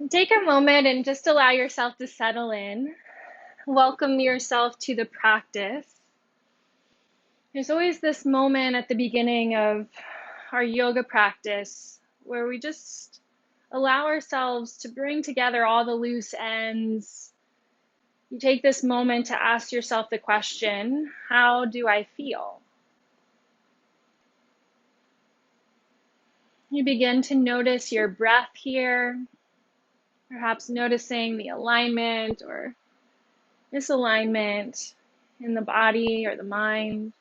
Take a moment and just allow yourself to settle in. Welcome yourself to the practice. There's always this moment at the beginning of our yoga practice where we just allow ourselves to bring together all the loose ends. You take this moment to ask yourself the question, how do I feel? You begin to notice your breath here, perhaps noticing the alignment or misalignment in the body or the mind.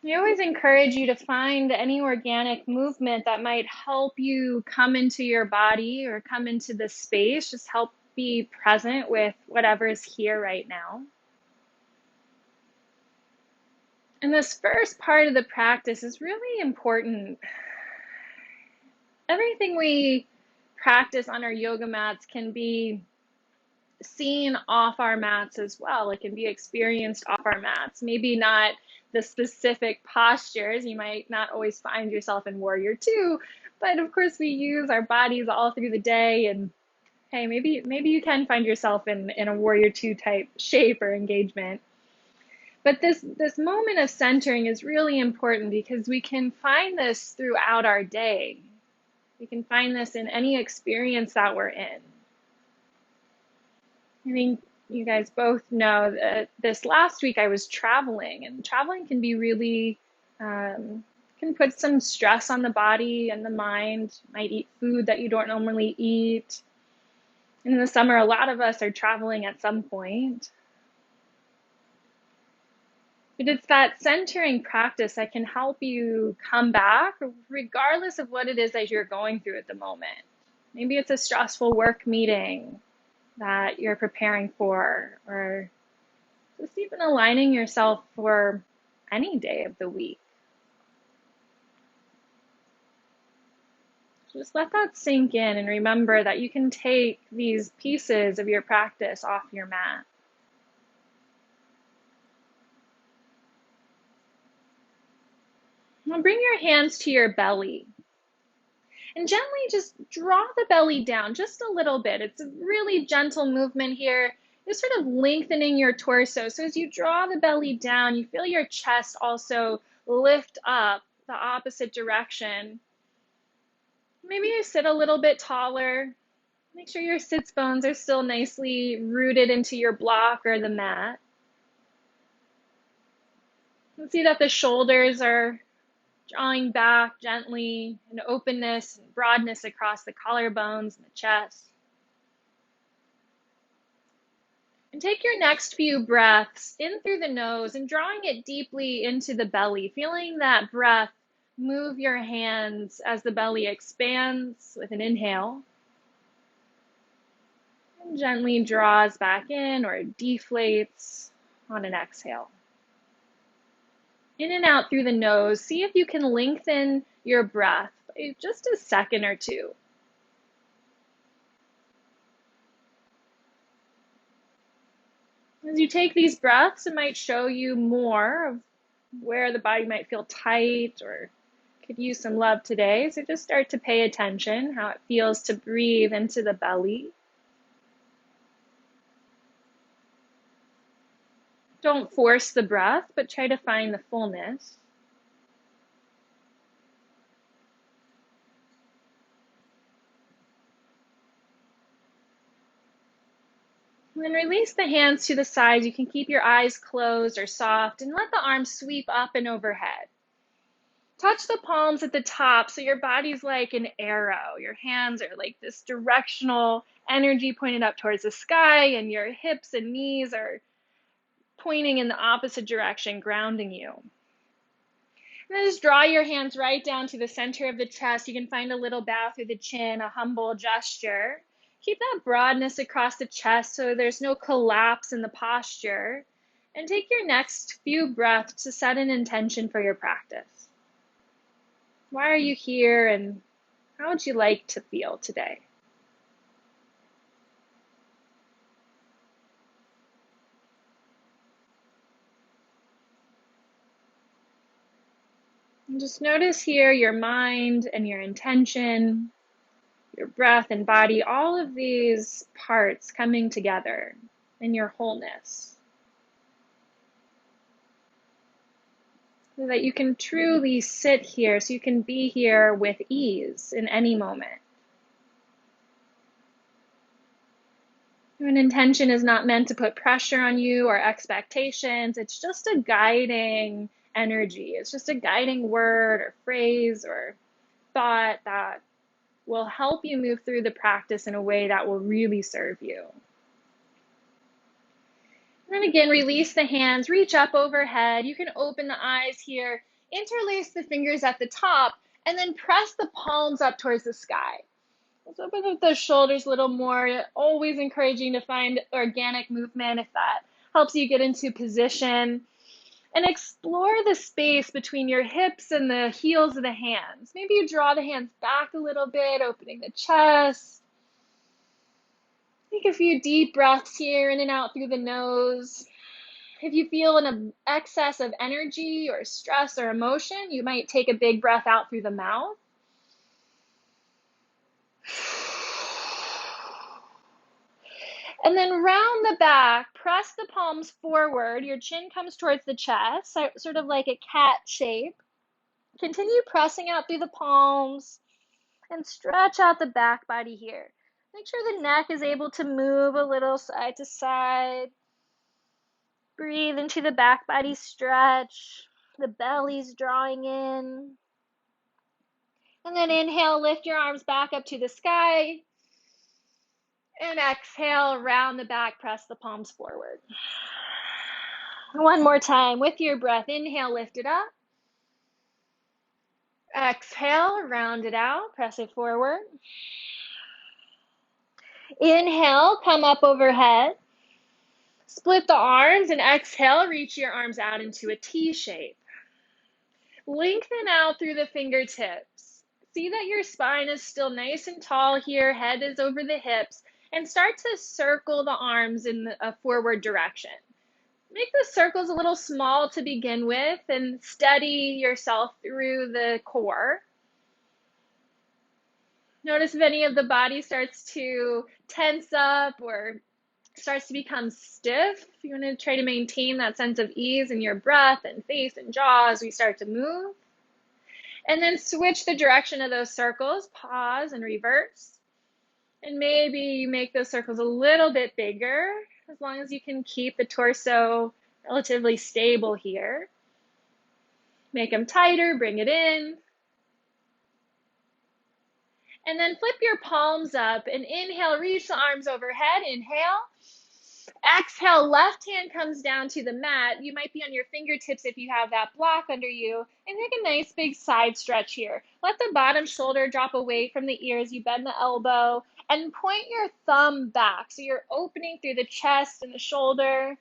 I always encourage you to find any organic movement that might help you come into your body or come into this space. Just help be present with whatever is here right now. And this first part of the practice is really important. Everything we practice on our yoga mats can be seen off our mats as well. It can be experienced off our mats. Maybe not the specific postures. You might not always find yourself in Warrior Two, but of course we use our bodies all through the day. And hey, maybe you can find yourself in a Warrior Two type shape or engagement. But this moment of centering is really important because we can find this throughout our day. We can find this in any experience that we're in. I think you guys both know that this last week I was traveling, and traveling can be really, can put some stress on the body and the mind. You might eat food that you don't normally eat. In the summer, a lot of us are traveling at some point. But it's that centering practice that can help you come back regardless of what it is that you're going through at the moment. Maybe it's a stressful work meeting that you're preparing for, or just even aligning yourself for any day of the week. Just let that sink in and remember that you can take these pieces of your practice off your mat. Now bring your hands to your belly and gently just draw the belly down just a little bit. It's a really gentle movement here. Just sort of lengthening your torso. So as you draw the belly down, you feel your chest also lift up the opposite direction. Maybe you sit a little bit taller. Make sure your sits bones are still nicely rooted into your block or the mat. You can see that the shoulders are drawing back gently, an openness and broadness across the collarbones and the chest. And take your next few breaths in through the nose and drawing it deeply into the belly, feeling that breath move your hands as the belly expands with an inhale. And gently draws back in or deflates on an exhale. In and out through the nose. See if you can lengthen your breath by just a second or two. As you take these breaths, it might show you more of where the body might feel tight or could use some love today. So just start to pay attention how it feels to breathe into the belly. Don't force the breath, but try to find the fullness. And then release the hands to the sides. You can keep your eyes closed or soft and let the arms sweep up and overhead. Touch the palms at the top so your body's like an arrow. Your hands are like this directional energy pointed up towards the sky, and your hips and knees are pointing in the opposite direction, grounding you. And then just draw your hands right down to the center of the chest. You can find a little bow through the chin, a humble gesture. Keep that broadness across the chest so there's no collapse in the posture. And take your next few breaths to set an intention for your practice. Why are you here, and how would you like to feel today? And just notice here your mind and your intention. your breath and body, all of these parts coming together in your wholeness, so that you can truly sit here, so you can be here with ease in any moment. An intention is not meant to put pressure on you or expectations. It's just a guiding energy. It's just a guiding word or phrase or thought that will help you move through the practice in a way that will really serve you. And then again, release the hands, reach up overhead. You can open the eyes here, interlace the fingers at the top, and then press the palms up towards the sky. Let's open up the shoulders a little more. Always encouraging to find organic movement if that helps you get into position. And explore the space between your hips and the heels of the hands. Maybe you draw the hands back a little bit, opening the chest. Take a few deep breaths here, in and out through the nose. If you feel an excess of energy or stress or emotion, you might take a big breath out through the mouth. And then round the back, press the palms forward. Your chin comes towards the chest, sort of like a cat shape. Continue pressing out through the palms and stretch out the back body here. Make sure the neck is able to move a little side to side. Breathe into the back body stretch. The belly's drawing in. And then inhale, lift your arms back up to the sky. And exhale, round the back, press the palms forward. One more time with your breath. Inhale, lift it up. Exhale, round it out, press it forward. Inhale, come up overhead. Split the arms and exhale, reach your arms out into a T shape. Lengthen out through the fingertips. See that your spine is still nice and tall here, head is over the hips, and start to circle the arms in a forward direction. Make the circles a little small to begin with and steady yourself through the core. Notice if any of the body starts to tense up or starts to become stiff. You want to try to maintain that sense of ease in your breath and face and jaw as we start to move. And then switch the direction of those circles, pause and reverse. And maybe you make those circles a little bit bigger, as long as you can keep the torso relatively stable here. Make them tighter, bring it in. And then flip your palms up and inhale, reach the arms overhead, inhale. Exhale, left hand comes down to the mat. You might be on your fingertips if you have that block under you. And take a nice big side stretch here. Let the bottom shoulder drop away from the ears. You bend the elbow and point your thumb back. So you're opening through the chest and the shoulder.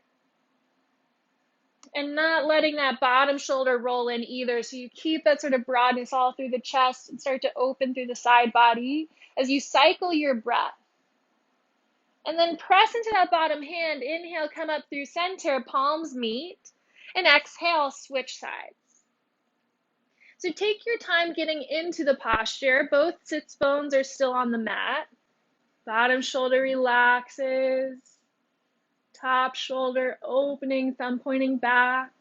And not letting that bottom shoulder roll in either. So you keep that sort of broadness all through the chest and start to open through the side body as you cycle your breath. And then press into that bottom hand. Inhale, come up through center, palms meet. And exhale, switch sides. So take your time getting into the posture. Both sits bones are still on the mat. Bottom shoulder relaxes. Top shoulder opening, thumb pointing back.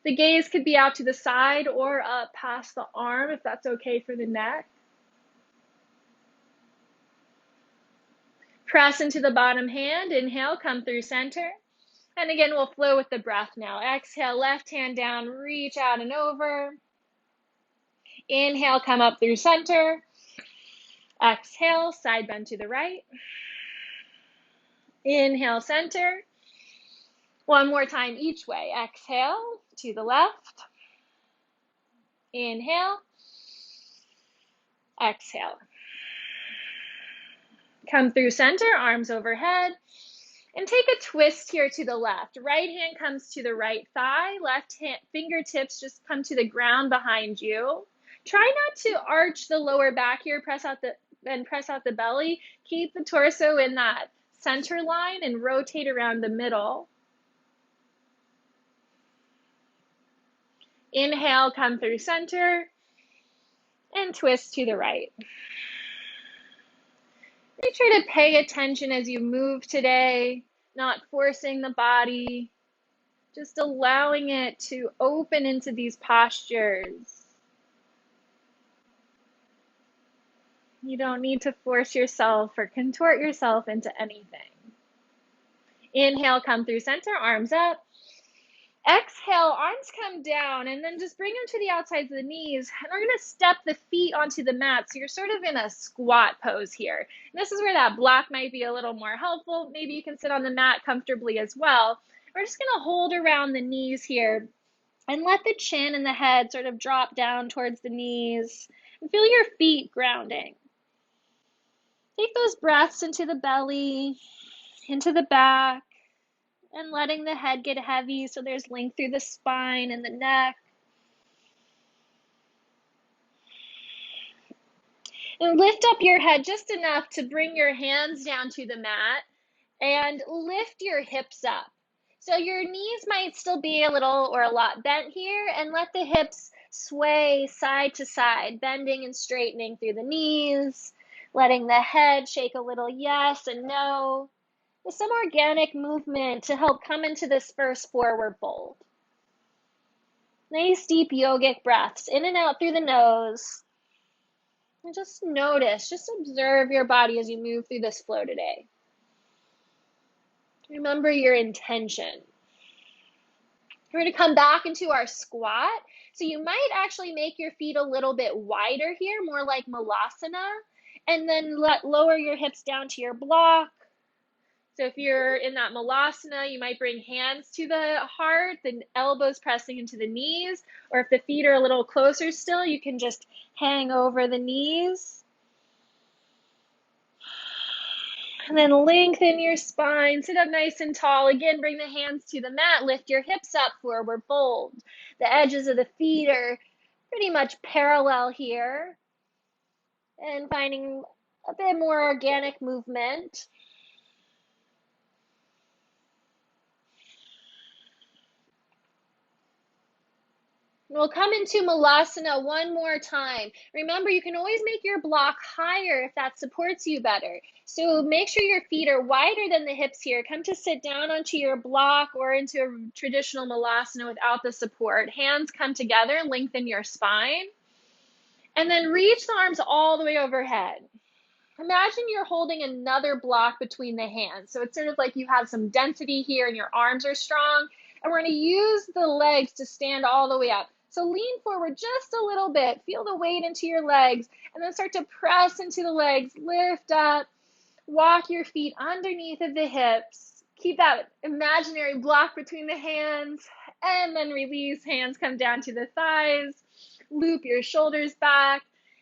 The gaze could be out to the side or up past the arm if that's okay for the neck. Press into the bottom hand. Inhale, come through center. And again, we'll flow with the breath now. Exhale, left hand down, reach out and over. Inhale, come up through center. Exhale, side bend to the right. Inhale, center. One more time each way. Exhale to the left. Inhale. Exhale. Come through center, arms overhead. And take a twist here to the left. Right hand comes to the right thigh. Left hand fingertips just come to the ground behind you. Try not to arch the lower back here. Press out the belly. Keep the torso in that center line and rotate around the middle. Inhale, come through center, and twist to the right. really try to pay attention as you move today, not forcing the body, just allowing it to open into these postures. You don't need to force yourself or contort yourself into anything. Inhale, come through center, arms up. Exhale, arms come down, and then just bring them to the outsides of the knees. And we're going to step the feet onto the mat. So you're sort of in a squat pose here. And this is where that block might be a little more helpful. Maybe you can sit on the mat comfortably as well. We're just going to hold around the knees here and let the chin and the head sort of drop down towards the knees. And feel your feet grounding. Take those breaths into the belly, into the back, and letting the head get heavy so there's length through the spine and the neck. And lift up your head just enough to bring your hands down to the mat and lift your hips up. So your knees might still be a little or a lot bent here, and let the hips sway side to side, bending and straightening through the knees, letting the head shake a little yes and no, with some organic movement to help come into this first forward fold. Nice deep yogic breaths in and out through the nose. And just notice, just observe your body as you move through this flow today. Remember your intention. We're going to come back into our squat. So you might actually make your feet a little bit wider here, more like Malasana, and then lower your hips down to your block. So if you're in that Malasana, you might bring hands to the heart, the elbows pressing into the knees, or if the feet are a little closer still, you can just hang over the knees. And then lengthen your spine, sit up nice and tall. Again, bring the hands to the mat, lift your hips up, forward fold. The edges of the feet are pretty much parallel here. And finding a bit more organic movement. We'll come into Malasana one more time. Remember, you can always make your block higher if that supports you better. So make sure your feet are wider than the hips here. Come to sit down onto your block or into a traditional Malasana without the support. Hands come together, lengthen your spine. And then reach the arms all the way overhead. Imagine you're holding another block between the hands. So it's sort of like you have some density here and your arms are strong. And we're going to use the legs to stand all the way up. So lean forward just a little bit. Feel the weight into your legs. And then start to press into the legs. Lift up. Walk your feet underneath of the hips. Keep that imaginary block between the hands. And then release. Hands come down to the thighs. Loop your shoulders back.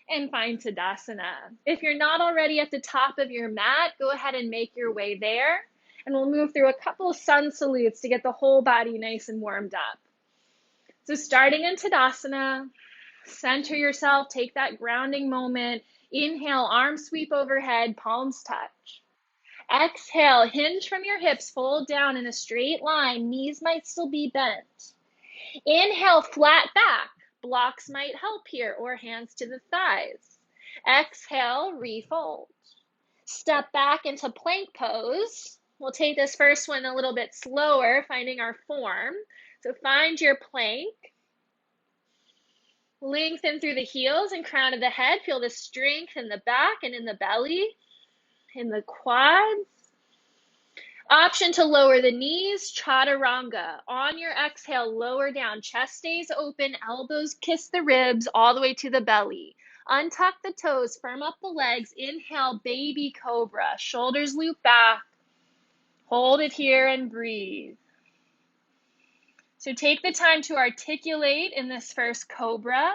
And find Tadasana. If you're not already at the top of your mat, go ahead and make your way there. And we'll move through a couple sun salutes to get the whole body nice and warmed up. So starting in Tadasana, center yourself, take that grounding moment. Inhale, arms sweep overhead, palms touch. Exhale, hinge from your hips, fold down in a straight line. Knees might still be bent. Inhale, flat back. Blocks might help here, or hands to the thighs. Exhale, refold. Step back into plank pose. We'll take this first one a little bit slower, finding our form. So find your plank. Lengthen through the heels and crown of the head. Feel the strength in the back and in the belly, in the quads. Option to lower the knees, Chaturanga. On your exhale, lower down. Chest stays open, elbows kiss the ribs all the way to the belly. Untuck the toes, firm up the legs. Inhale, baby cobra. Shoulders loop back. Hold it here and breathe. So take the time to articulate in this first cobra.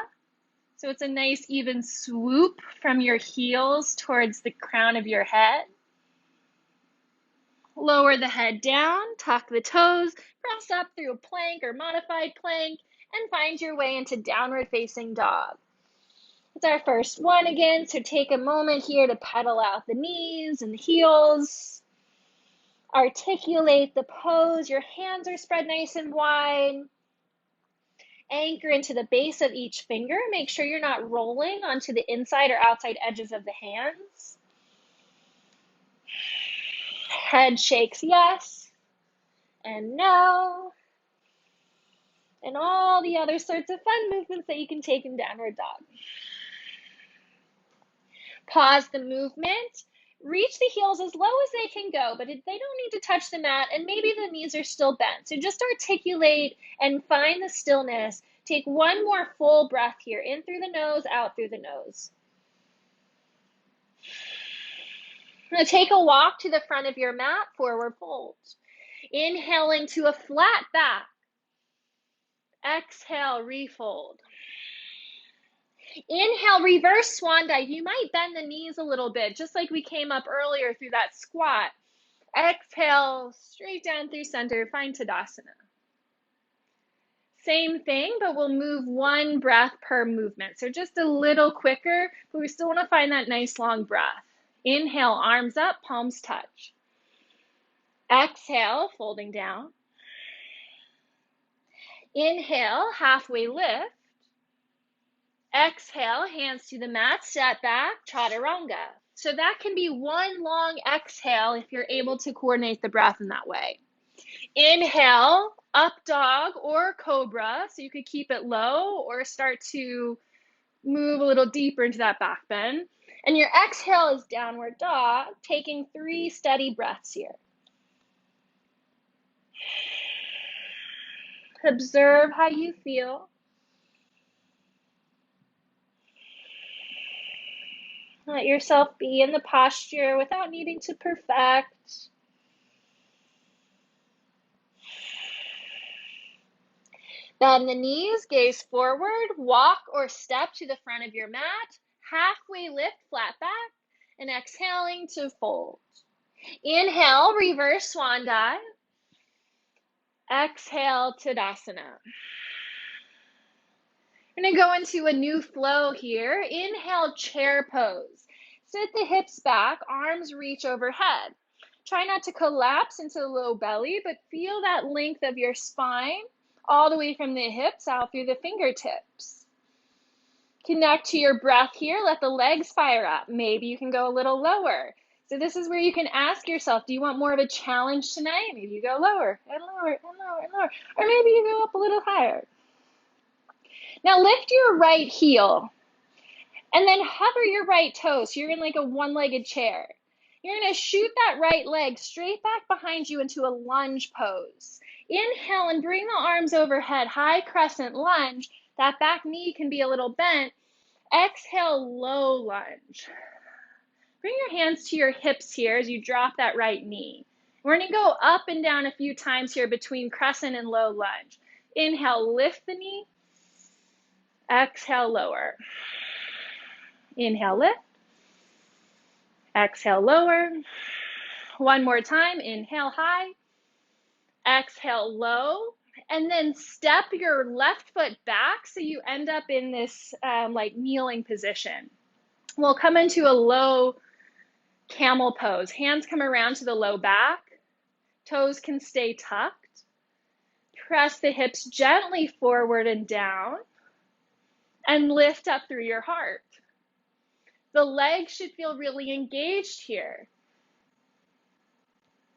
So it's a nice even swoop from your heels towards the crown of your head. Lower the head down, tuck the toes, press up through a plank or modified plank, and find your way into downward facing dog. It's our first one again, so take a moment here to pedal out the knees and the heels. Articulate the pose. Your hands are spread nice and wide. Anchor into the base of each finger. Make sure you're not rolling onto the inside or outside edges of the hands. head shakes yes and no, and all the other sorts of fun movements that you can take in downward dog. Pause the movement. Reach the heels as low as they can go, but they don't need to touch the mat, and maybe the knees are still bent. So just articulate and find the stillness. Take one more full breath here, in through the nose, out through the nose. Now take a walk to the front of your mat, forward fold. Inhaling to a flat back. Exhale, refold. Inhale, reverse swan dive. You might bend the knees a little bit, just like we came up earlier through that squat. Exhale, straight down through center, find Tadasana. Same thing, but we'll move one breath per movement. So just a little quicker, but we still want to find that nice long breath. Inhale, arms up, palms touch. Exhale, folding down. Inhale, halfway lift. Exhale, hands to the mat, step back, Chaturanga. So that can be one long exhale if you're able to coordinate the breath in that way. Inhale, up dog or Cobra, so you could keep it low or start to move a little deeper into that back bend. And your exhale is downward dog, taking 3 steady breaths here. Observe how you feel. Let yourself be in the posture without needing to perfect. Bend the knees, gaze forward, walk or step to the front of your mat, halfway lift, flat back, and exhaling to fold. Inhale, reverse swan dive. Exhale, Tadasana. We're going to go into a new flow here. Inhale, chair pose. Sit the hips back, arms reach overhead. Try not to collapse into the low belly, but feel that length of your spine all the way from the hips out through the fingertips. Connect to your breath here. Let the legs fire up. Maybe you can go a little lower. So this is where you can ask yourself, do you want more of a challenge tonight? Maybe you go lower and lower and lower and lower. Or maybe you go up a little higher. Now lift your right heel and then hover your right toe. So you're in like a one-legged chair. You're going to shoot that right leg straight back behind you into a lunge pose. Inhale and bring the arms overhead, high crescent lunge. That back knee can be a little bent. Exhale, low lunge. Bring your hands to your hips here as you drop that right knee. We're going to go up and down a few times here between crescent and low lunge. Inhale, lift the knee. Exhale, lower. Inhale, lift. Exhale, lower. One more time. Inhale, high. Exhale, low. And then step your left foot back so you end up in this like kneeling position. We'll come into a low camel pose. Hands come around to the low back. Toes can stay tucked. Press the hips gently forward and down. And lift up through your heart. The legs should feel really engaged here.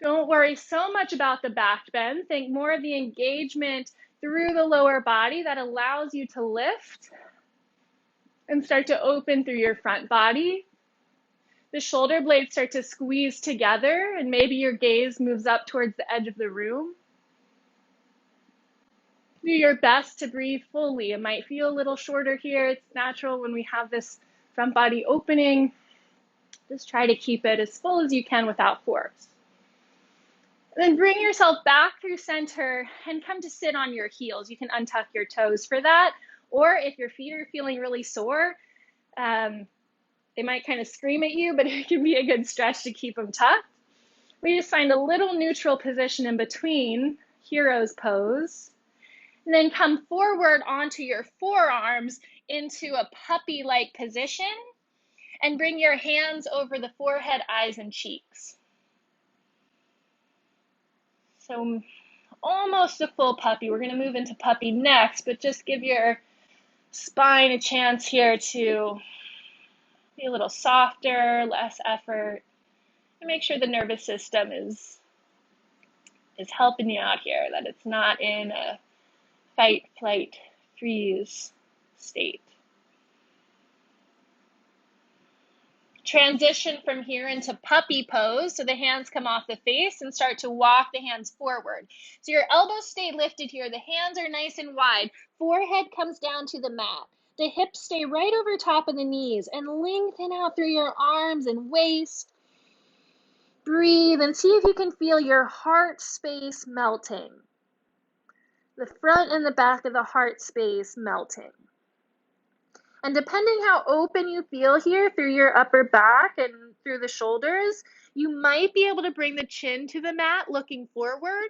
Don't worry so much about the back bend. Think more of the engagement through the lower body that allows you to lift and start to open through your front body. The shoulder blades start to squeeze together and maybe your gaze moves up towards the edge of the room. Do your best to breathe fully. It might feel a little shorter here. It's natural when we have this front body opening. Just try to keep it as full as you can without force. And then bring yourself back through center and come to sit on your heels. You can untuck your toes for that. Or if your feet are feeling really sore, they might kind of scream at you, but it can be a good stretch to keep them tucked. We just find a little neutral position in between, hero's pose. And then come forward onto your forearms into a puppy-like position and bring your hands over the forehead, eyes, and cheeks. So almost a full puppy. We're going to move into puppy next, but just give your spine a chance here to be a little softer, less effort. And make sure the nervous system is helping you out here, that it's not in a fight, flight, freeze state. Transition from here into puppy pose. So the hands come off the face and start to walk the hands forward. So your elbows stay lifted here. The hands are nice and wide. Forehead comes down to the mat. The hips stay right over top of the knees and lengthen out through your arms and waist. Breathe and see if you can feel your heart space melting. The front and the back of the heart space melting. And depending how open you feel here through your upper back and through the shoulders, you might be able to bring the chin to the mat looking forward,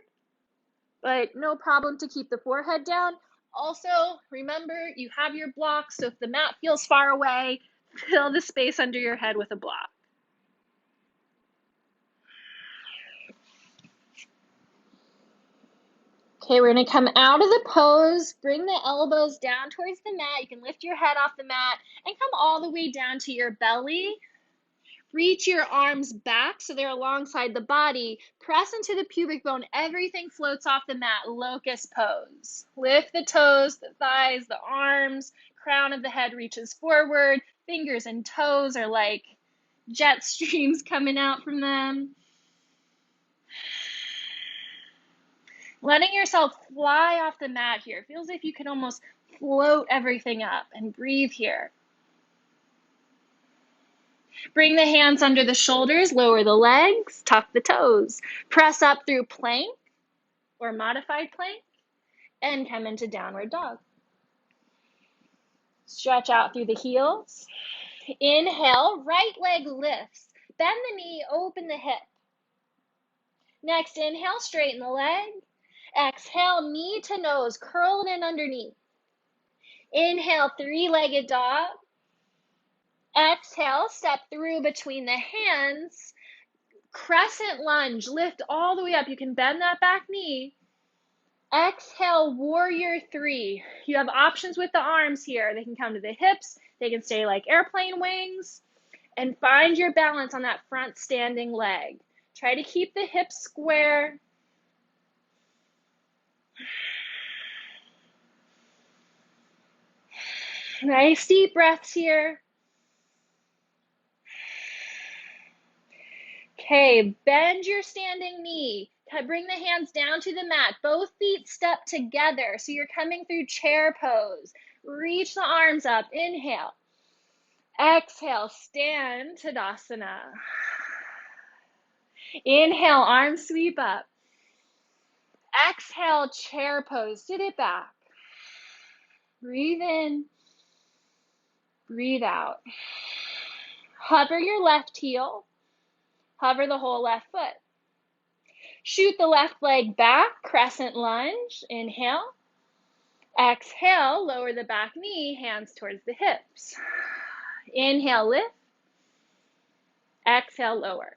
but no problem to keep the forehead down. Also, remember you have your blocks, so if the mat feels far away, fill the space under your head with a block. Okay, we're going to come out of the pose, bring the elbows down towards the mat. You can lift your head off the mat and come all the way down to your belly. Reach your arms back so they're alongside the body. Press into the pubic bone. Everything floats off the mat. Locust pose. Lift the toes, the thighs, the arms. Crown of the head reaches forward. Fingers and toes are like jet streams coming out from them. Letting yourself fly off the mat here. It feels like you can almost float everything up, and breathe here. Bring the hands under the shoulders, lower the legs, tuck the toes. Press up through plank or modified plank and come into downward dog. Stretch out through the heels. Inhale, right leg lifts. Bend the knee, open the hip. Next, inhale, straighten the leg. Exhale, knee to nose, curl it in underneath. Inhale, three-legged dog. Exhale, step through between the hands. Crescent lunge, lift all the way up. You can bend that back knee. Exhale, warrior three. You have options with the arms here. They can come to the hips. They can stay like airplane wings. And find your balance on that front standing leg. Try to keep the hips square. Nice deep breaths here. Okay, bend your standing knee. Bring the hands down to the mat. Both feet step together. So you're coming through chair pose. Reach the arms up. Inhale. Exhale, stand Tadasana. Inhale, arms sweep up. Exhale, chair pose. Sit it back. Breathe in. Breathe out. Hover your left heel. Hover the whole left foot. Shoot the left leg back, crescent lunge. Inhale. Exhale, lower the back knee, hands towards the hips. Inhale, lift. Exhale, lower.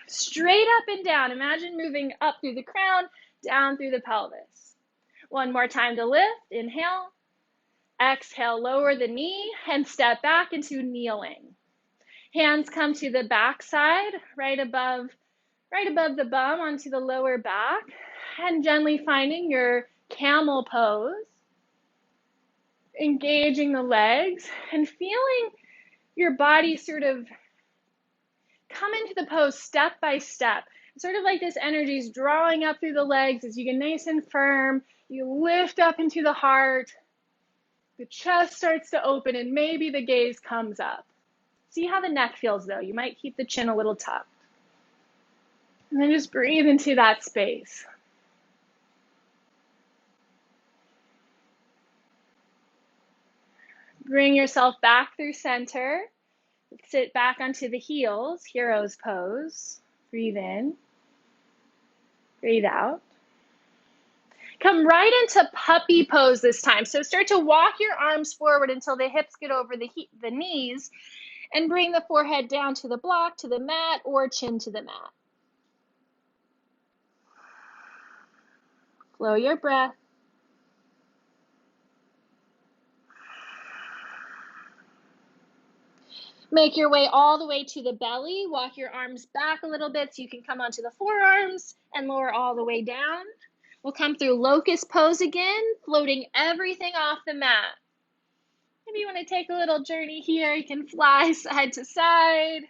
Straight up and down. Imagine moving up through the crown, down through the pelvis. One more time to lift. Inhale. Exhale, lower the knee and step back into kneeling. Hands come to the back side, right above the bum onto the lower back, and gently finding your camel pose. Engaging the legs and feeling your body sort of come into the pose step by step. Sort of like this energy is drawing up through the legs as you get nice and firm. You lift up into the heart. The chest starts to open and maybe the gaze comes up. See how the neck feels though. You might keep the chin a little tucked. And then just breathe into that space. Bring yourself back through center. Sit back onto the heels, hero's pose. Breathe in. Breathe out. Come right into puppy pose this time. So start to walk your arms forward until the hips get over the knees and bring the forehead down to the block, to the mat, or chin to the mat. Flow your breath. Make your way all the way to the belly. Walk your arms back a little bit so you can come onto the forearms and lower all the way down. We'll come through Locust Pose again, floating everything off the mat. Maybe you want to take a little journey here. You can fly side to side.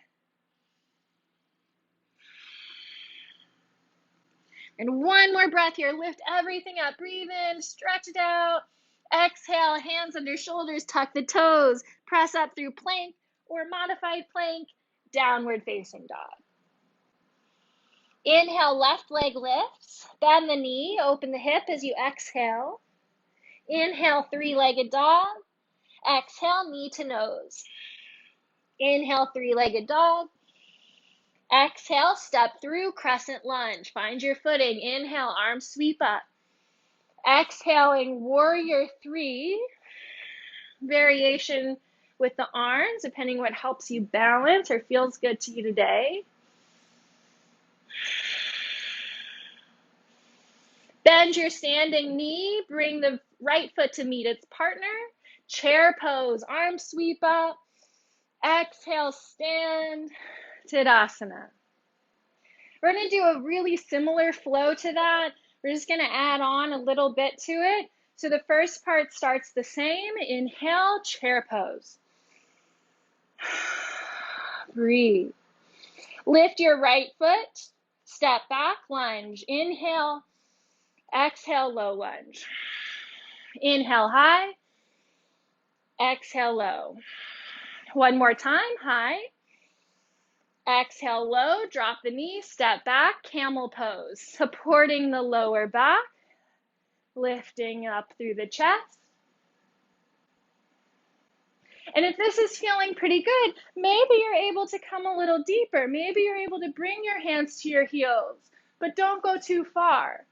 And one more breath here. Lift everything up. Breathe in, stretch it out. Exhale, hands under shoulders, tuck the toes. Press up through plank or modified plank, downward facing dog. Inhale, left leg lifts. Bend the knee, open the hip as you exhale. Inhale, three-legged dog. Exhale, knee to nose. Inhale, three-legged dog. Exhale, step through, crescent lunge. Find your footing. Inhale, arms sweep up. Exhaling, warrior three. Variation with the arms, depending what helps you balance or feels good to you today. Bend your standing knee. Bring the right foot to meet its partner. Chair pose, arms sweep up. Exhale, stand, Tadasana. We're going to do a really similar flow to that. We're just going to add on a little bit to it. So the first part starts the same. Inhale, chair pose. Breathe. Lift your right foot. Step back, lunge. Inhale. Exhale, low lunge. Inhale, high. Exhale, low. One more time, high. Exhale, low, drop the knee, step back, camel pose, supporting the lower back, lifting up through the chest. And if this is feeling pretty good, maybe you're able to come a little deeper. Maybe you're able to bring your hands to your heels, but don't go too far.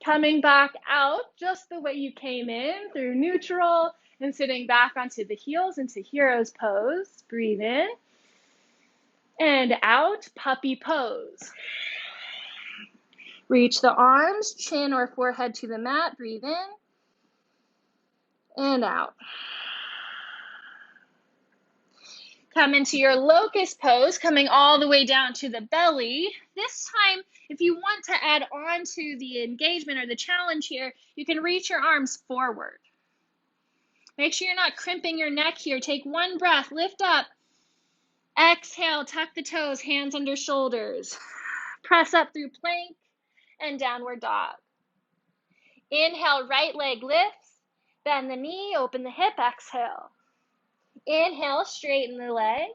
Coming back out just the way you came in, through neutral, and sitting back onto the heels into hero's pose. Breathe in and out, puppy pose. Reach the arms, chin or forehead to the mat. Breathe in and out. Come into your locust pose, coming all the way down to the belly. This time, if you want to add on to the engagement or the challenge here, you can reach your arms forward. Make sure you're not crimping your neck here. Take one breath, lift up. Exhale, tuck the toes, hands under shoulders. Press up through plank and downward dog. Inhale, right leg lifts. Bend the knee, open the hip, exhale. Inhale, straighten the leg.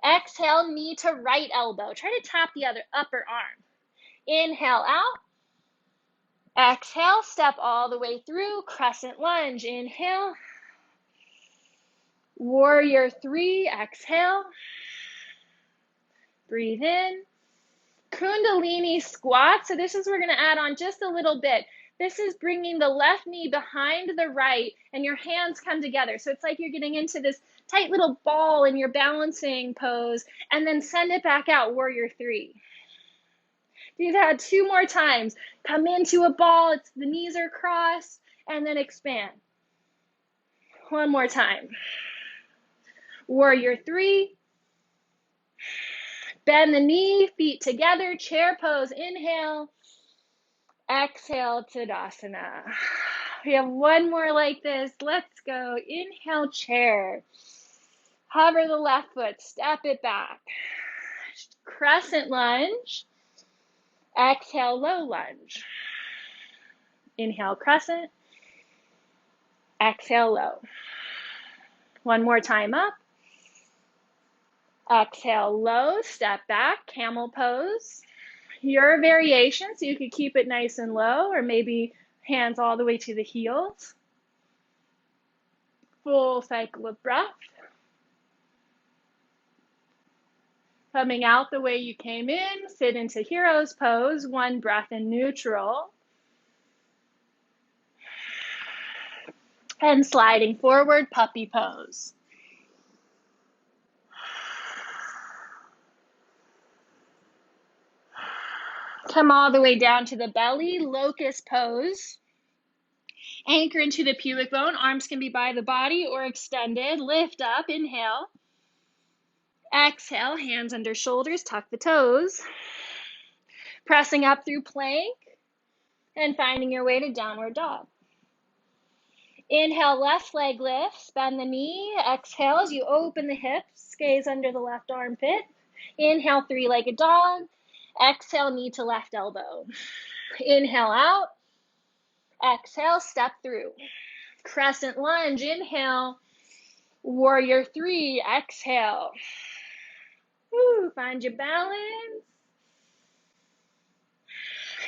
Exhale, knee to right elbow. Try to tap the other upper arm. Inhale out. Exhale, step all the way through, crescent lunge. Inhale. Warrior three, exhale. Breathe in. Kundalini Squat. So this is, we're going to add on just a little bit. This is bringing the left knee behind the right and your hands come together. So it's like you're getting into this tight little ball in your balancing pose and then send it back out, warrior three. Do that two more times. Come into a ball, the knees are crossed, and then expand. One more time. Warrior three. Bend the knee, feet together, chair pose, inhale. Exhale, Tadasana. We have one more like this. Let's go. Inhale, chair. Hover the left foot, step it back. Crescent lunge. Exhale, low lunge. Inhale, crescent. Exhale, low. One more time up. Exhale, low, step back, camel pose. Your variation, so you could keep it nice and low, or maybe hands all the way to the heels. Full cycle of breath. Coming out the way you came in, sit into hero's pose, one breath in neutral. And sliding forward, puppy pose. Come all the way down to the belly, locust pose. Anchor into the pubic bone. Arms can be by the body or extended. Lift up, inhale. Exhale, hands under shoulders, tuck the toes. Pressing up through plank and finding your way to downward dog. Inhale, left leg lifts, bend the knee. Exhale as you open the hips, gaze under the left armpit. Inhale, three-legged dog. Exhale, knee to left elbow. Inhale out. Exhale, step through. Crescent lunge, inhale. Warrior three, exhale. Woo, find your balance.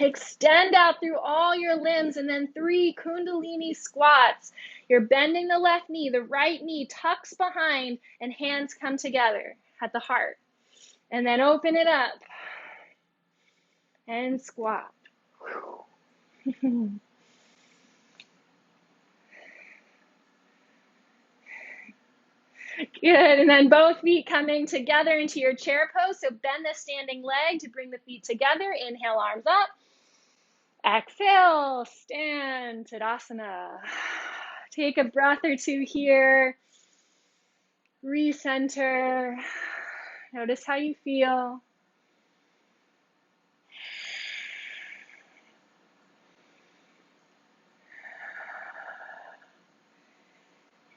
Extend out through all your limbs, and then 3 Kundalini squats. You're bending the left knee, the right knee tucks behind, and hands come together at the heart. And then open it up and squat. Good, and then both feet coming together into your chair pose. So bend the standing leg to bring the feet together. Inhale, arms up. Exhale, stand, Tadasana. Take a breath or two here. Recenter. Notice how you feel.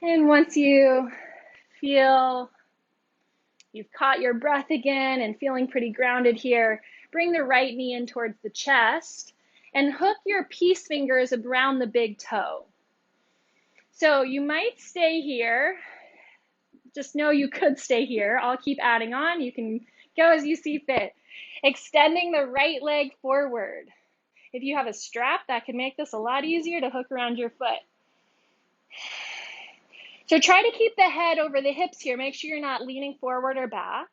And once you feel you've caught your breath again and feeling pretty grounded here, bring the right knee in towards the chest and hook your peace fingers around the big toe. So you might stay here. Just know you could stay here. I'll keep adding on. You can go as you see fit. Extending the right leg forward. If you have a strap, that can make this a lot easier to hook around your foot. So try to keep the head over the hips here. Make sure you're not leaning forward or back.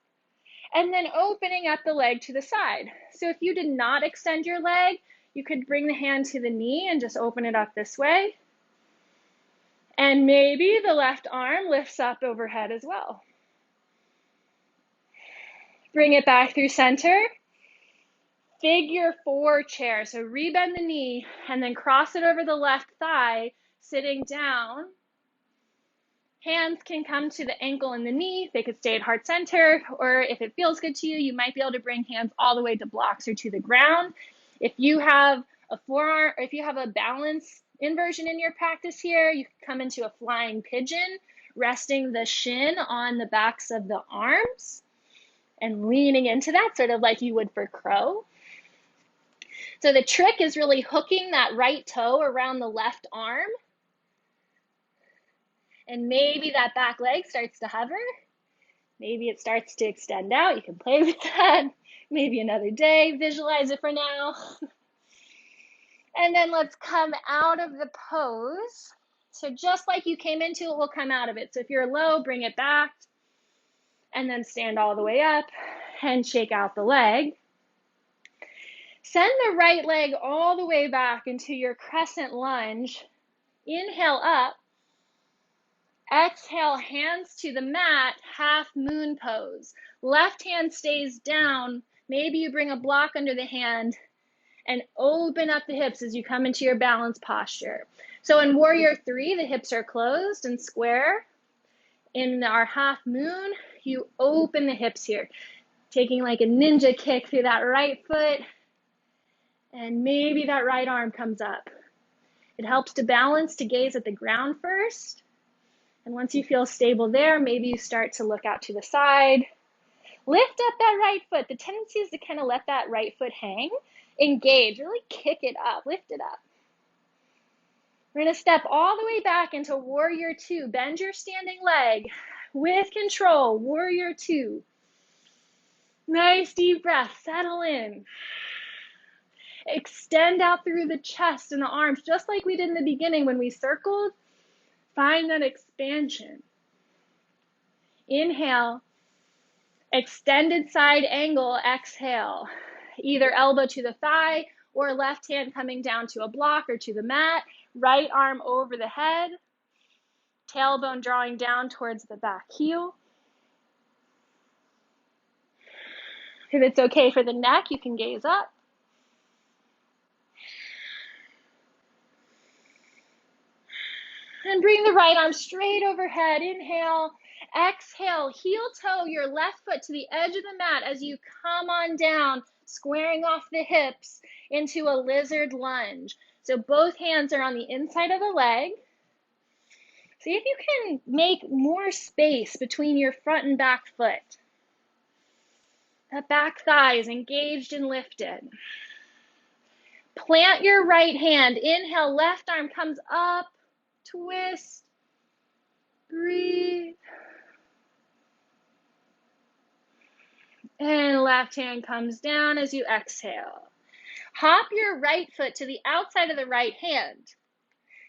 And then opening up the leg to the side. So if you did not extend your leg, you could bring the hand to the knee and just open it up this way. And maybe the left arm lifts up overhead as well. Bring it back through center. Figure 4 chair. So rebend the knee and then cross it over the left thigh, sitting down. Hands can come to the ankle and the knee. They could stay at heart center, or if it feels good to you, you might be able to bring hands all the way to blocks or to the ground. If you have a forearm, or if you have a balance inversion in your practice here, you can come into a flying pigeon, resting the shin on the backs of the arms and leaning into that, sort of like you would for crow. So the trick is really hooking that right toe around the left arm. And maybe that back leg starts to hover. Maybe it starts to extend out. You can play with that. Maybe another day. Visualize it for now. And then let's come out of the pose. So just like you came into it, we'll come out of it. So if you're low, bring it back. And then stand all the way up and shake out the leg. Send the right leg all the way back into your crescent lunge. Inhale up. Exhale, hands to the mat, half moon pose. Left hand stays down. Maybe you bring a block under the hand and open up the hips as you come into your balance posture. So in warrior three, the hips are closed and square. In our half moon, you open the hips here, taking like a ninja kick through that right foot, and maybe that right arm comes up. It helps to balance, to gaze at the ground first. And once you feel stable there, maybe you start to look out to the side. Lift up that right foot. The tendency is to kind of let that right foot hang. Engage, really kick it up, lift it up. We're going to step all the way back into warrior two. Bend your standing leg with control, warrior two. Nice deep breath, settle in. Extend out through the chest and the arms, just like we did in the beginning when we circled. Find that expansion. Inhale, extended side angle, exhale. Either elbow to the thigh or left hand coming down to a block or to the mat. Right arm over the head. Tailbone drawing down towards the back heel. If it's okay for the neck, you can gaze up. And bring the right arm straight overhead. Inhale. Exhale. Heel toe your left foot to the edge of the mat as you come on down, squaring off the hips into a lizard lunge. So both hands are on the inside of the leg. See if you can make more space between your front and back foot. That back thigh is engaged and lifted. Plant your right hand. Inhale, left arm comes up, twist, breathe. And left hand comes down as you exhale. Hop your right foot to the outside of the right hand.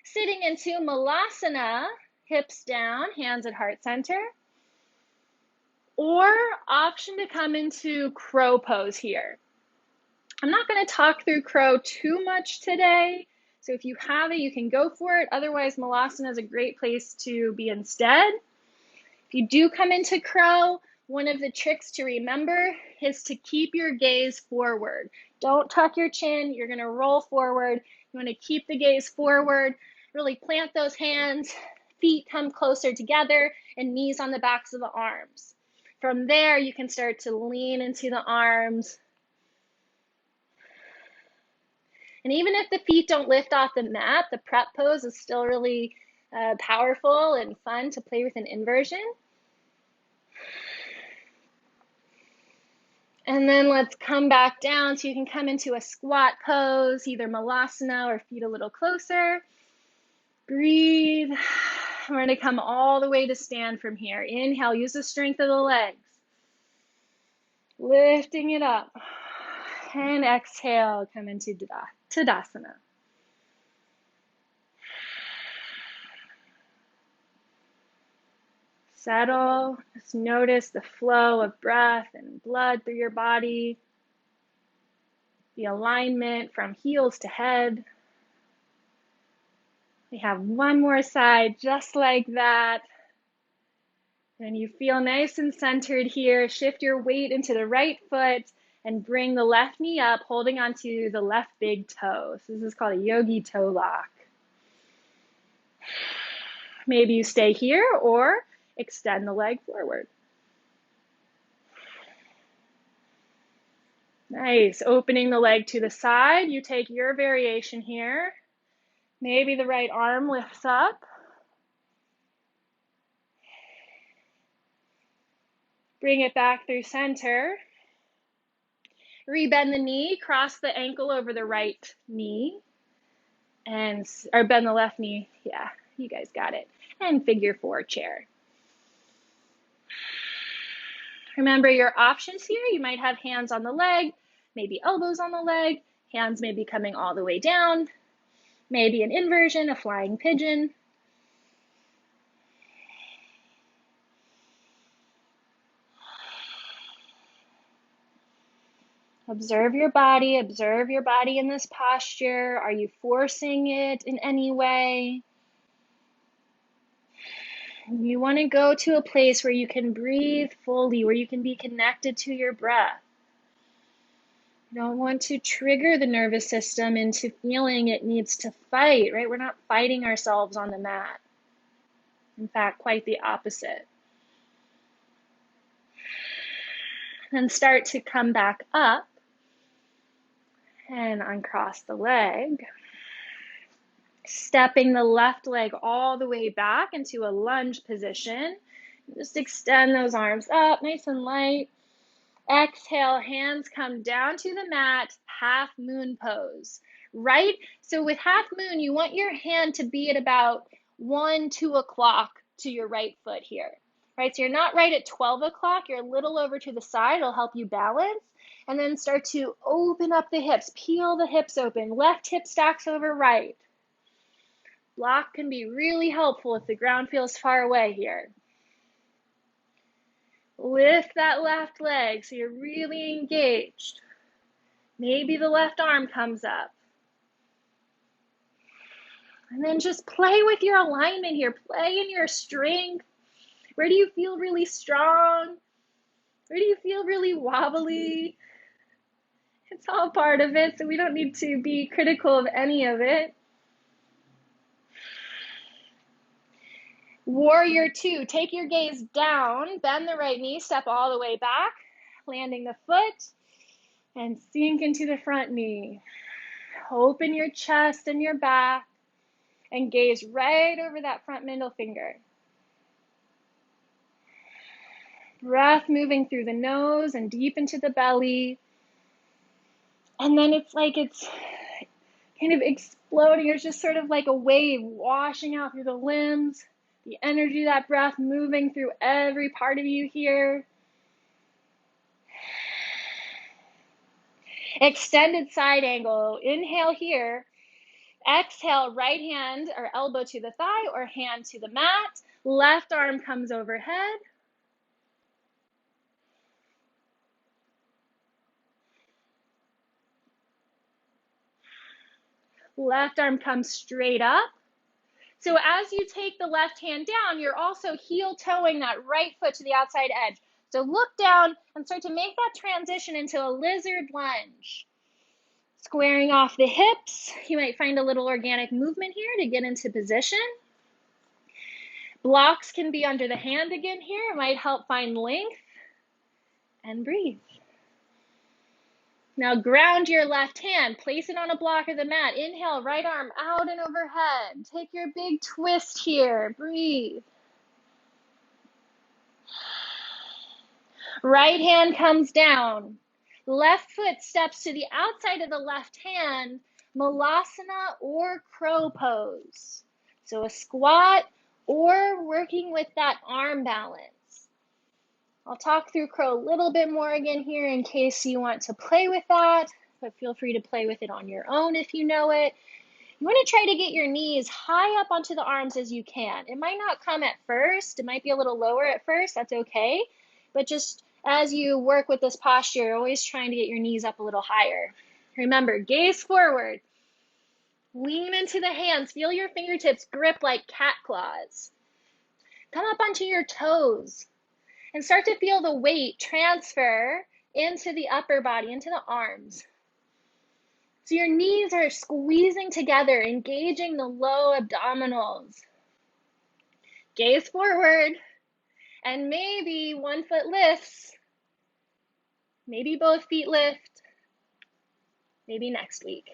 Sitting into Malasana, hips down, hands at heart center. Or option to come into crow pose here. I'm not going to talk through crow too much today. So if you have it, you can go for it. Otherwise, Malasana is a great place to be instead. If you do come into crow, one of the tricks to remember is to keep your gaze forward. Don't tuck your chin. You're going to roll forward. You want to keep the gaze forward. Really plant those hands. Feet come closer together and knees on the backs of the arms. From there, you can start to lean into the arms. And even if the feet don't lift off the mat, the prep pose is still really powerful and fun to play with an inversion. And then let's come back down so you can come into a squat pose, either Malasana or feet a little closer. Breathe. We're going to come all the way to stand from here. Inhale, use the strength of the legs. Lifting it up. And exhale, come into Tadasana. Settle. Just notice the flow of breath and blood through your body. The alignment from heels to head. We have one more side just like that. And you feel nice and centered here. Shift your weight into the right foot and bring the left knee up, holding onto the left big toe. So this is called a yogi toe lock. Maybe you stay here or extend the leg forward. Nice. Opening the leg to the side. You take your variation here. Maybe the right arm lifts up. Bring it back through center. Rebend the knee, cross the ankle over the right knee, or bend the left knee. Yeah, you guys got it. And figure 4 chair. Remember your options here. You might have hands on the leg, maybe elbows on the leg, hands may be coming all the way down, maybe an inversion, a flying pigeon. Observe your body in this posture. Are you forcing it in any way? You want to go to a place where you can breathe fully, where you can be connected to your breath. You don't want to trigger the nervous system into feeling it needs to fight, right? We're not fighting ourselves on the mat. In fact, quite the opposite. Then start to come back up and uncross the leg. Stepping the left leg all the way back into a lunge position. Just extend those arms up, nice and light. Exhale, hands come down to the mat, half moon pose, right? So with half moon, you want your hand to be at about 1, 2 o'clock to your right foot here, right? So you're not right at 12 o'clock, you're a little over to the side, it'll help you balance. And then start to open up the hips, peel the hips open, left hip stacks over right. Block can be really helpful if the ground feels far away here. Lift that left leg so you're really engaged. Maybe the left arm comes up. And then just play with your alignment here. Play in your strength. Where do you feel really strong? Where do you feel really wobbly? It's all part of it, so we don't need to be critical of any of it. Warrior two, take your gaze down, bend the right knee, step all the way back, landing the foot, and sink into the front knee. Open your chest and your back, and gaze right over that front middle finger. Breath moving through the nose and deep into the belly. And then it's like it's kind of exploding. It's just sort of like a wave washing out through the limbs. The energy of that breath moving through every part of you here. Extended side angle. Inhale here. Exhale, right hand or elbow to the thigh or hand to the mat. Left arm comes overhead. Left arm comes straight up. So as you take the left hand down, you're also heel toeing that right foot to the outside edge. So look down and start to make that transition into a lizard lunge. Squaring off the hips. You might find a little organic movement here to get into position. Blocks can be under the hand again here. It might help find length. And breathe. Now ground your left hand, place it on a block of the mat. Inhale, right arm out and overhead. Take your big twist here, breathe. Right hand comes down. Left foot steps to the outside of the left hand, Malasana or crow pose. So a squat or working with that arm balance. I'll talk through crow a little bit more again here in case you want to play with that, but feel free to play with it on your own if you know it. You want to try to get your knees high up onto the arms as you can. It might not come at first. It might be a little lower at first. That's okay. But just as you work with this posture, you're always trying to get your knees up a little higher. Remember, gaze forward. Lean into the hands. Feel your fingertips grip like cat claws. Come up onto your toes. And start to feel the weight transfer into the upper body, into the arms. So your knees are squeezing together, engaging the low abdominals. Gaze forward, and maybe one foot lifts. Maybe both feet lift. Maybe next week.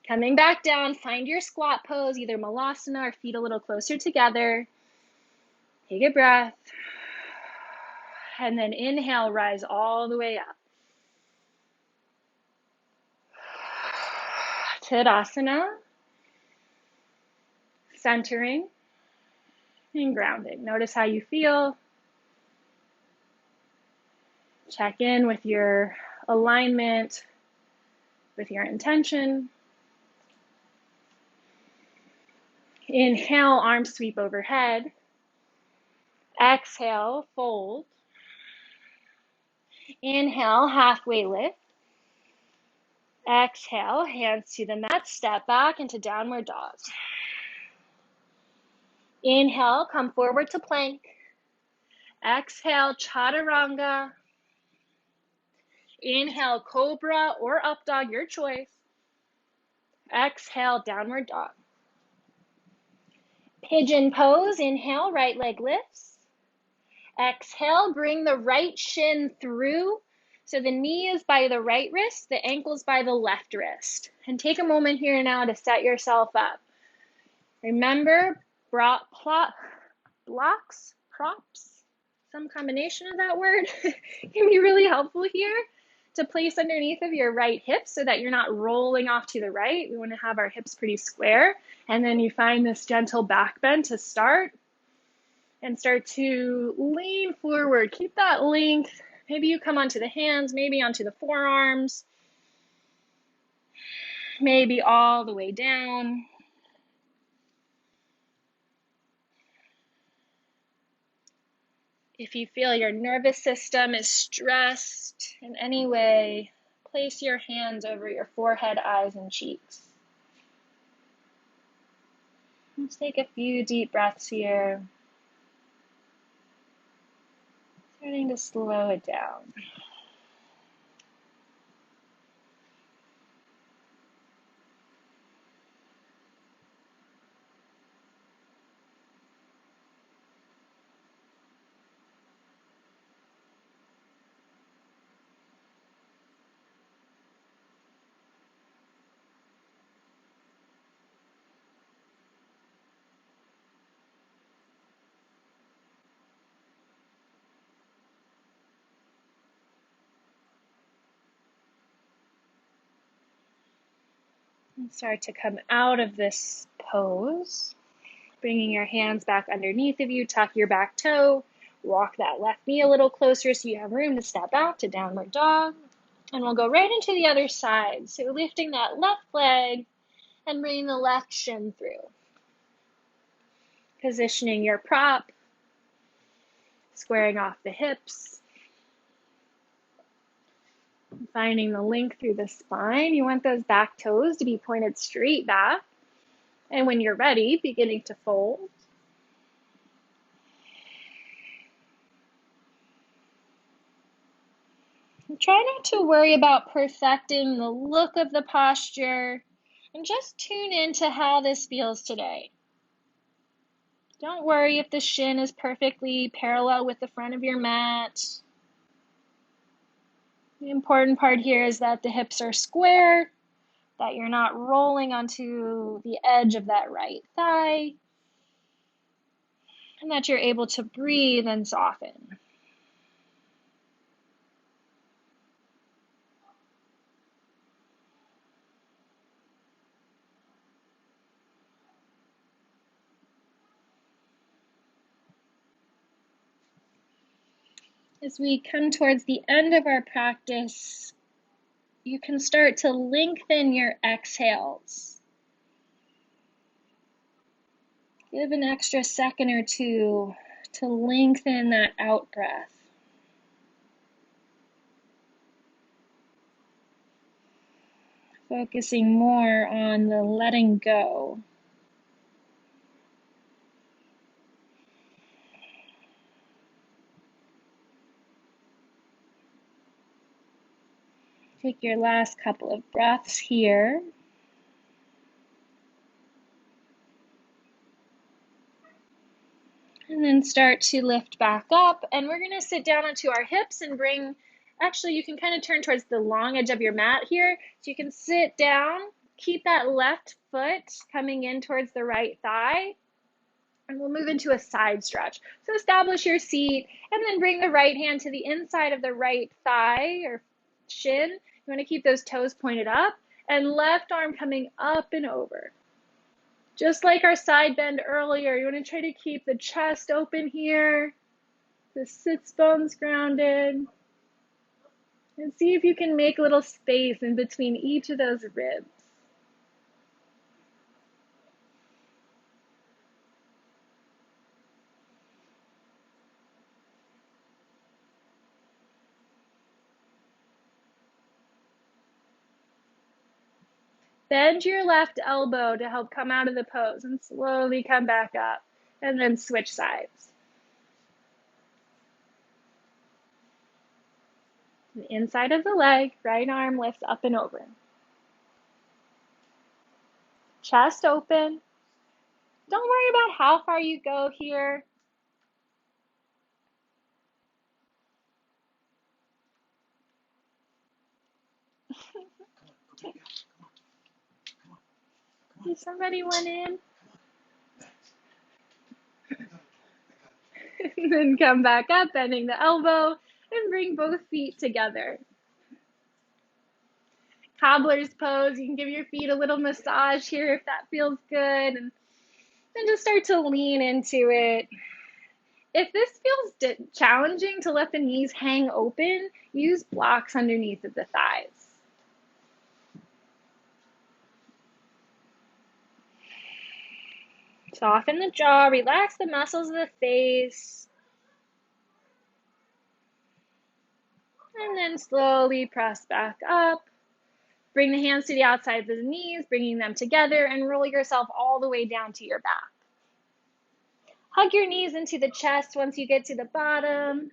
Coming back down, find your squat pose, either Malasana or feet a little closer together. Take a breath. And then inhale, rise all the way up. Tadasana. Centering and grounding. Notice how you feel. Check in with your alignment, with your intention. Inhale, arms sweep overhead. Exhale, fold. Inhale, halfway lift. Exhale, hands to the mat, step back into downward dog. Inhale, come forward to plank. Exhale, Chaturanga. Inhale, Cobra or up dog, your choice. Exhale, downward dog. Pigeon pose, inhale, right leg lifts. Exhale, bring the right shin through. So the knee is by the right wrist, the ankle's by the left wrist. And take a moment here now to set yourself up. Remember, blocks, props, some combination of that word can be really helpful here to place underneath of your right hip so that you're not rolling off to the right. We want to have our hips pretty square. And then you find this gentle back bend to start and start to lean forward. Keep that length. Maybe you come onto the hands, maybe onto the forearms, maybe all the way down. If you feel your nervous system is stressed in any way, place your hands over your forehead, eyes, and cheeks. Let's take a few deep breaths here. Starting to slow it down. Start to come out of this pose, bringing your hands back underneath of you, tuck your back toe, walk that left knee a little closer so you have room to step out to downward dog. And we'll go right into the other side. So lifting that left leg and bringing the left shin through. Positioning your prop, squaring off the hips, finding the length through the spine. You want those back toes to be pointed straight back. And when you're ready, beginning to fold. And try not to worry about perfecting the look of the posture, and just tune into how this feels today. Don't worry if the shin is perfectly parallel with the front of your mat. The important part here is that the hips are square, that you're not rolling onto the edge of that right thigh, and that you're able to breathe and soften. As we come towards the end of our practice, you can start to lengthen your exhales. Give an extra second or two to lengthen that out breath. Focusing more on the letting go. Take your last couple of breaths here. And then start to lift back up. And we're going to sit down onto our hips and bring, actually you can kind of turn towards the long edge of your mat here. So you can sit down, keep that left foot coming in towards the right thigh. And we'll move into a side stretch. So establish your seat and then bring the right hand to the inside of the right thigh or shin. You want to keep those toes pointed up and left arm coming up and over. Just like our side bend earlier, you want to try to keep the chest open here, the sits bones grounded, and see if you can make a little space in between each of those ribs. Bend your left elbow to help come out of the pose and slowly come back up, and then switch sides. The inside of the leg, right arm lifts up and over. Chest open. Don't worry about how far you go here. Did somebody went in? And then come back up, bending the elbow, and bring both feet together. Cobbler's pose. You can give your feet a little massage here if that feels good, and then just start to lean into it. If this feels challenging to let the knees hang open, use blocks underneath of the thighs. Soften the jaw, relax the muscles of the face, and then slowly press back up. Bring the hands to the outside of the knees, bringing them together, and roll yourself all the way down to your back. Hug your knees into the chest once you get to the bottom.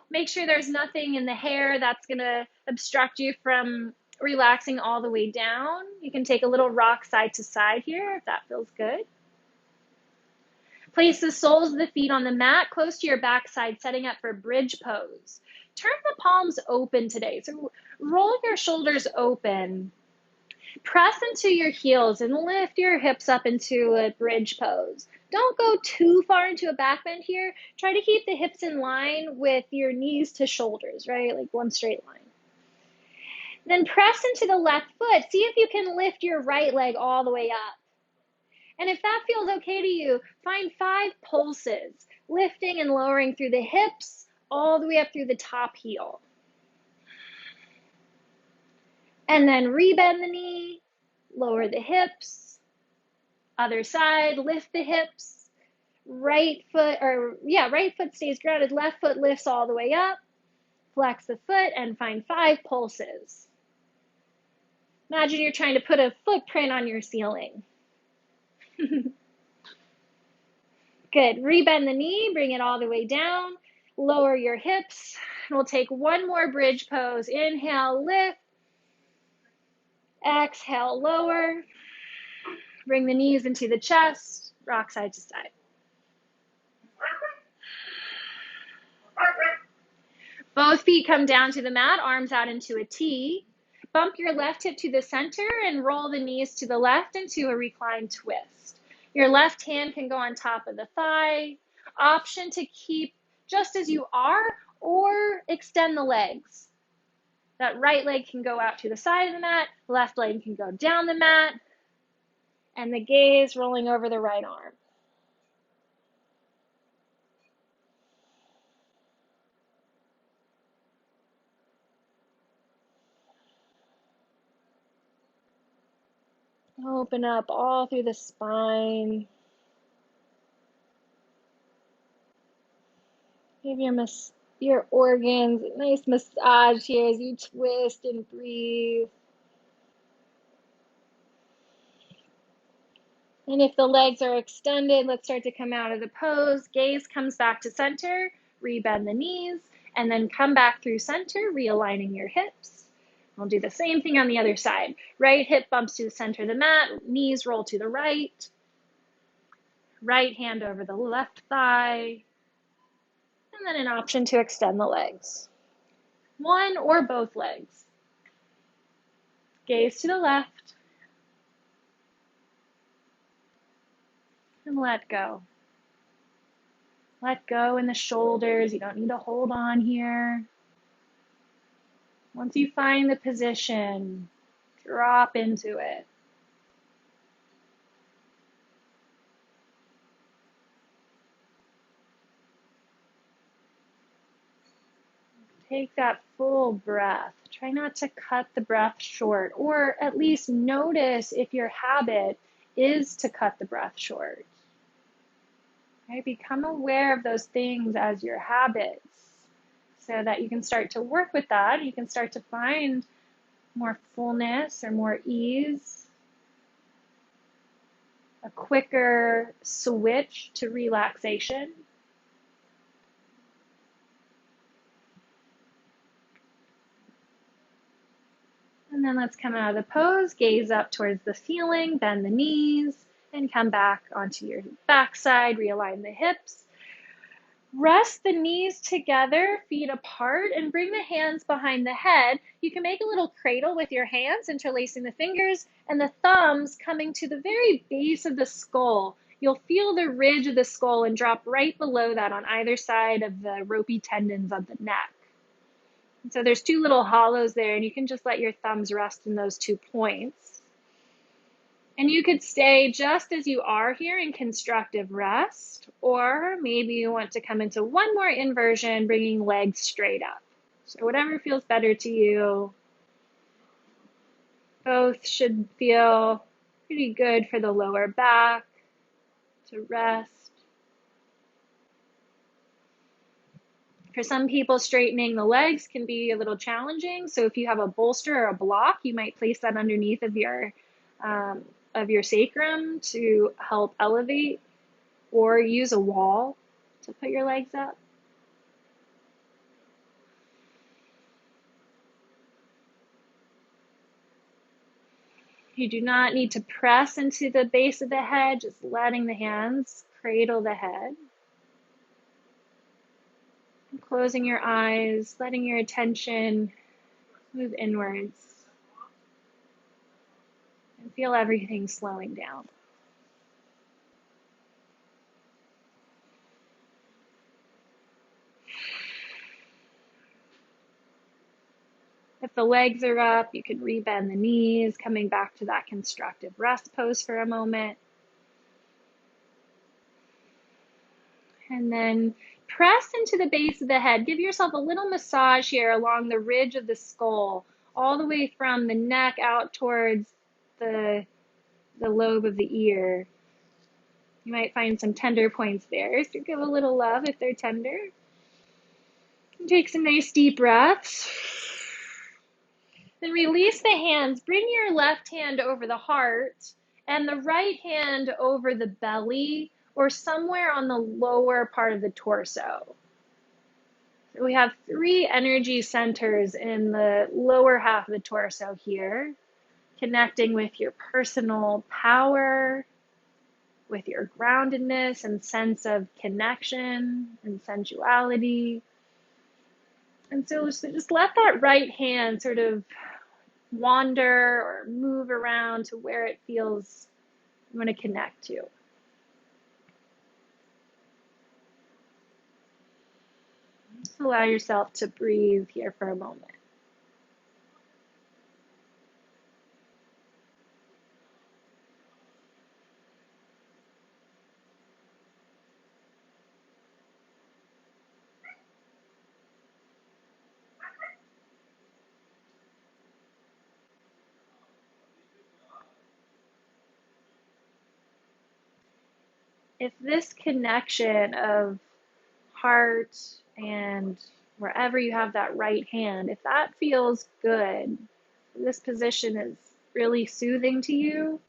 Make sure there's nothing in the hair that's going to obstruct you from relaxing all the way down. You can take a little rock side to side here if that feels good. Place the soles of the feet on the mat close to your backside, setting up for bridge pose. Turn the palms open today. So roll your shoulders open. Press into your heels and lift your hips up into a bridge pose. Don't go too far into a back bend here. Try to keep the hips in line with your knees to shoulders, right? Like one straight line. Then press into the left foot. See if you can lift your right leg all the way up. And if that feels okay to you, find 5 pulses, lifting and lowering through the hips, all the way up through the top heel. And then rebend the knee, lower the hips, other side, lift the hips, right foot stays grounded, left foot lifts all the way up, flex the foot, and find 5 pulses. Imagine you're trying to put a footprint on your ceiling. Good. Rebend the knee, bring it all the way down, lower your hips. We'll take one more bridge pose. Inhale, lift. Exhale, lower. Bring the knees into the chest, rock side to side. Both feet come down to the mat, arms out into a T. Bump your left hip to the center and roll the knees to the left into a reclined twist. Your left hand can go on top of the thigh. Option to keep just as you are or extend the legs. That right leg can go out to the side of the mat, left leg can go down the mat, and the gaze rolling over the right arm. Open up all through the spine. Give your organs a nice massage here as you twist and breathe. And if the legs are extended, let's start to come out of the pose. Gaze comes back to center, rebend the knees, and then come back through center, realigning your hips. We'll do the same thing on the other side. Right hip bumps to the center of the mat, knees roll to the right. Right hand over the left thigh. And then an option to extend the legs. One or both legs. Gaze to the left. And let go. Let go in the shoulders. You don't need to hold on here. Once you find the position, drop into it. Take that full breath. Try not to cut the breath short, or at least notice if your habit is to cut the breath short. Right? Become aware of those things as your habits so that you can start to work with that. You can start to find more fullness or more ease, a quicker switch to relaxation. And then let's come out of the pose, gaze up towards the ceiling, bend the knees, and come back onto your backside, realign the hips. Rest the knees together, feet apart, and bring the hands behind the head. You can make a little cradle with your hands, interlacing the fingers, and the thumbs coming to the very base of the skull. You'll feel the ridge of the skull and drop right below that on either side of the ropey tendons of the neck. And so there's 2 little hollows there, and you can just let your thumbs rest in those 2 points. And you could stay just as you are here in constructive rest, or maybe you want to come into one more inversion, bringing legs straight up. So whatever feels better to you. Both should feel pretty good for the lower back to rest. For some people, straightening the legs can be a little challenging. So if you have a bolster or a block, you might place that underneath of your sacrum to help elevate, or use a wall to put your legs up. You do not need to press into the base of the head, just letting the hands cradle the head. And closing your eyes, letting your attention move inwards. And feel everything slowing down. If the legs are up, you can rebend the knees, coming back to that constructive rest pose for a moment. And then press into the base of the head. Give yourself a little massage here along the ridge of the skull, all the way from the neck out towards the lobe of the ear. You might find some tender points there, so give a little love if they're tender. And take some nice deep breaths. Then release the hands. Bring your left hand over the heart and the right hand over the belly or somewhere on the lower part of the torso. So we have 3 energy centers in the lower half of the torso here, connecting with your personal power, with your groundedness and sense of connection and sensuality. And so just let that right hand sort of wander or move around to where it feels you want to connect to. Just allow yourself to breathe here for a moment. If this connection of heart and wherever you have that right hand, if that feels good, this position is really soothing to you,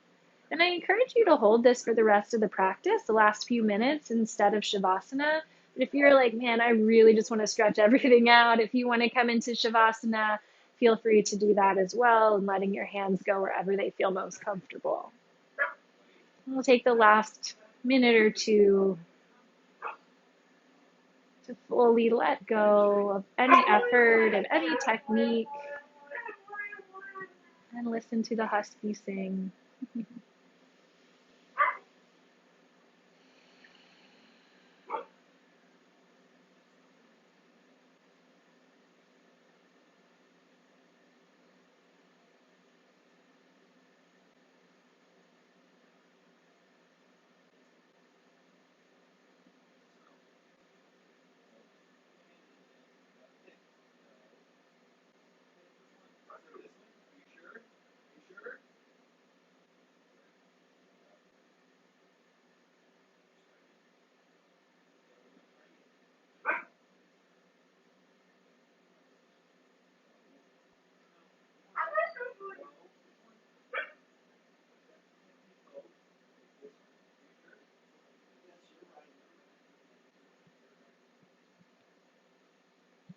then I encourage you to hold this for the rest of the practice, the last few minutes instead of Shavasana. But if you're like, man, I really just want to stretch everything out, if you want to come into Shavasana, feel free to do that as well and letting your hands go wherever they feel most comfortable. We'll take the last minute or two to fully let go of any effort and any technique and listen to the husky sing.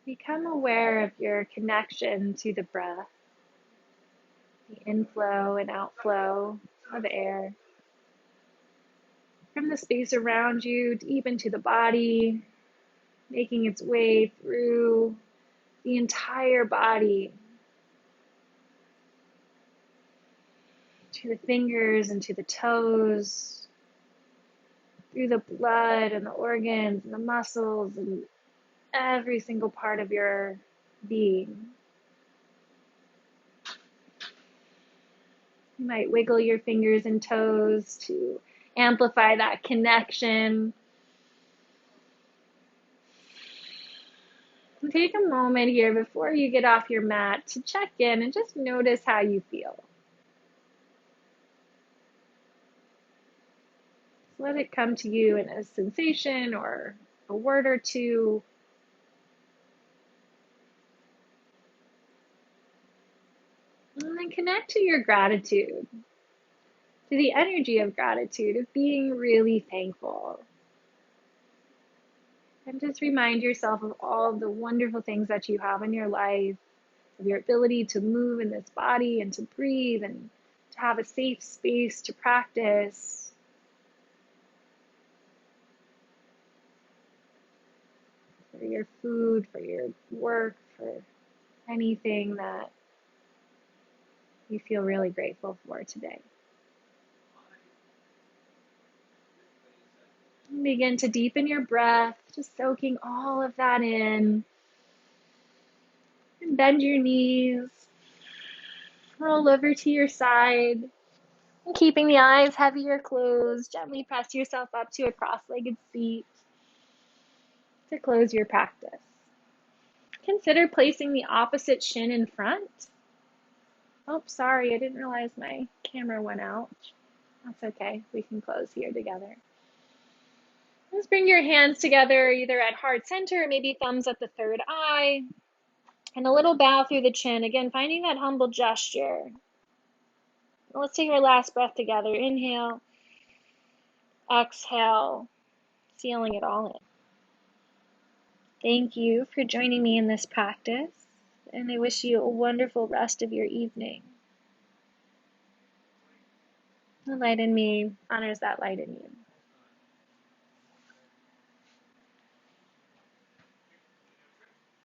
Become aware of your connection to the breath, the inflow and outflow of air from the space around you deep into the body, making its way through the entire body to the fingers and to the toes, through the blood and the organs and the muscles and every single part of your being. You might wiggle your fingers and toes to amplify that connection. And take a moment here before you get off your mat to check in and just notice how you feel. Let it come to you in a sensation or a word or two. And then connect to your gratitude, to the energy of gratitude, of being really thankful. And just remind yourself of all of the wonderful things that you have in your life, of your ability to move in this body and to breathe and to have a safe space to practice. For your food, for your work, for anything that you feel really grateful for today. Begin to deepen your breath, just soaking all of that in. And bend your knees. Roll over to your side. And keeping the eyes heavy or closed, gently press yourself up to a cross-legged seat to close your practice. Consider placing the opposite shin in front. Oh, sorry, I didn't realize my camera went out. That's okay, we can close here together. Let's bring your hands together either at heart center or maybe thumbs at the third eye. And a little bow through the chin. Again, finding that humble gesture. Let's take our last breath together. Inhale, exhale, sealing it all in. Thank you for joining me in this practice, and I wish you a wonderful rest of your evening. The light in me honors that light in you.